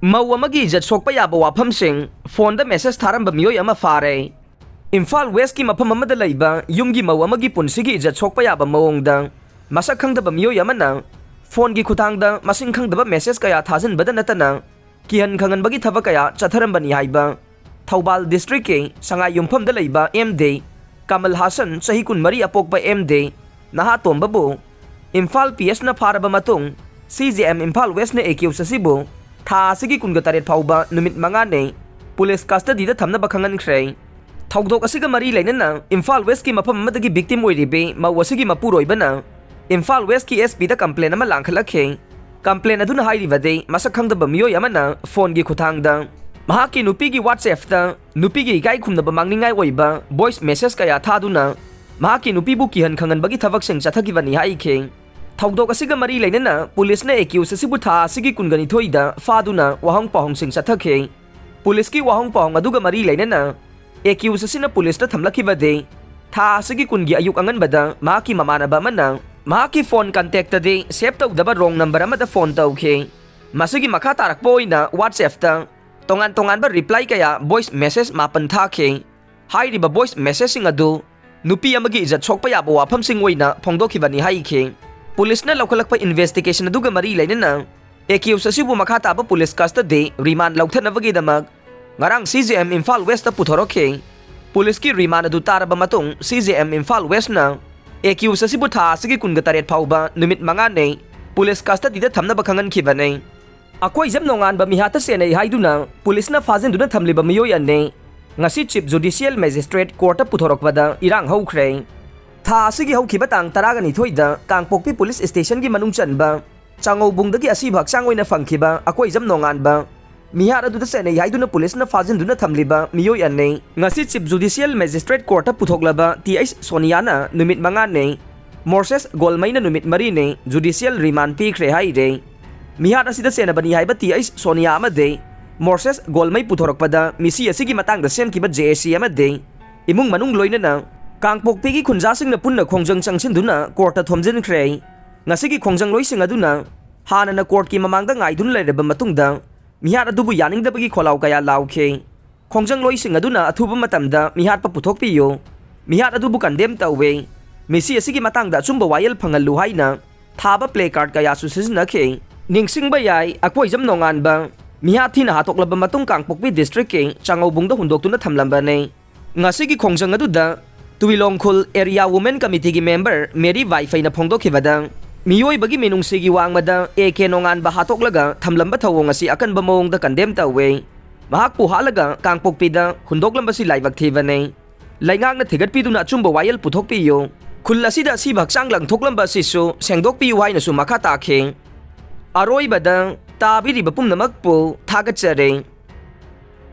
Mou Amagi Ejat Sokoa Yaba Waphamsing phone da message Tharamba Meeoi ama fare. Imphal West ki mafam amada laiba yumgi Mou Amagi punsigi Ejat Sokoa Yaba mawongda masak khangdaba Meeoi amana phone gi khutangda masing khangdaba message kaya thajinbada natana kihan khanganbagi thaba kaya chatharambani haiba. Thoubal district ke sangai yumpham da laiba MD Kamal Hasan sahi kun mari apokpa MD naha tombabu Imphal PS na faraba matung CJM Imphal West na accuse asibu tha asigi kunga taret phauba numit manga ne police custody da thamna bakhangan khre thaudok asiga mari lainana Imphal West ki mafam amadagi victim oiribe mau asigi mapuroi bana Imphal West ki SP da complaint ama langkhalakhe complaint aduna hairibade masak khangdaba Meeoi amana phone gi khuthangda mahaki nupi gi WhatsApp da nupi gi gai khumnaba mangningai oiba voice message kaya thaduna mahaki nupi bu kihan khangan bagi thabak sing chathaki bani haikhe Thaudok asiga mari lainana police na accuse asibu tha asigi kungani thoida faduna wahong pahong sing chathakhe police ki wahong pahong aduga mari lainana accuse asina police ta thamlaki bade tha asigi kungi ayuk angan bada mahaki mamanaba mana mahaki phone contact de save tawdaba wrong number amada phone tawkhe masigi makha tarakpo oina WhatsApp ta tongan ba reply kaya voice message mapan thakhe hairiba voice message sing adu nupi amagi Ejat Sokoa Yaba Waphamsing oina phongdokhibani haikhe Police na laukalakpa investigation aduga mari lainana accuse asibu makha taba police custody remand lauthanabagi damag ngarang CJM Imphal West ta puthorokhe police ki remand adu taraba matung CJM Imphal West na accuse asibu tha asigi kunga taret phauba numit manga ne police custody da thamna bakhangan khibane Akoijam Nonganba Mihatta Chennei Haiduna police na Fajinduna Thamliba Meeoi ane Ngasi Chief Judicial Magistrate Court ta Puthorakpada Erang Houkhre Tha asigi haukiba tang taragani thoida Kangpokpi Police Station gi manung chanba Changobungdagi asibhak changoina phangkhiba Akoijam Nonganba Mihatta du Chennei Haiduna police na Fajinduna Thamliba Meeoi ane Ngasi Chief Judicial Magistrate Court ta puthoklaba TH Soniana numit manga ne Morses Golmaina numit mari ne Judicial remand pikre haire Mihatta sida senabani haiba TH Sonia amade Morses Golmai Puthorakpada misi asigi matangda senkiba JSC amade imung manung loinana Kangpokpi gi khunjasing na punna khongjang changchin court ta thomjin khre ngasigi khongjang loising aduna hana na court ki mamangda ngaidun leireba matungda Mihatta dubu yaning dabagi kholau kaya laukhe khongjang loising aduna athuba matamda Mihatta puthokpi yo Mihatta dubu condemn tawe mesi asigi matangda chumba wayel phangalu haina thaba play card kaya su sizinakhe ningsingba yai Akoijam Nonganba Mihatta na hatoklaba matung Kangpokpi district ke changobungda hundoktuna thamlamba ne ngasigi khongjang aduda Tuilongkhul Area Women Committee ki member Mary Wi-Fi na phongdokhibada Meeoi bagi menungsigi wangmada AK Nonganba hatoklaga thamlamba thawong asi akanba mawongda condemn tawe mahak puhalaga Kangpokpi da hundoklamba si laibak thibane laingak na thigatpiduna achumba wayel puthokpiyo khul asida sibhak changlang thoklamba sisu sengdokpiyu haina su makha takhe aroibada tabiriba pumnamakpu thagachare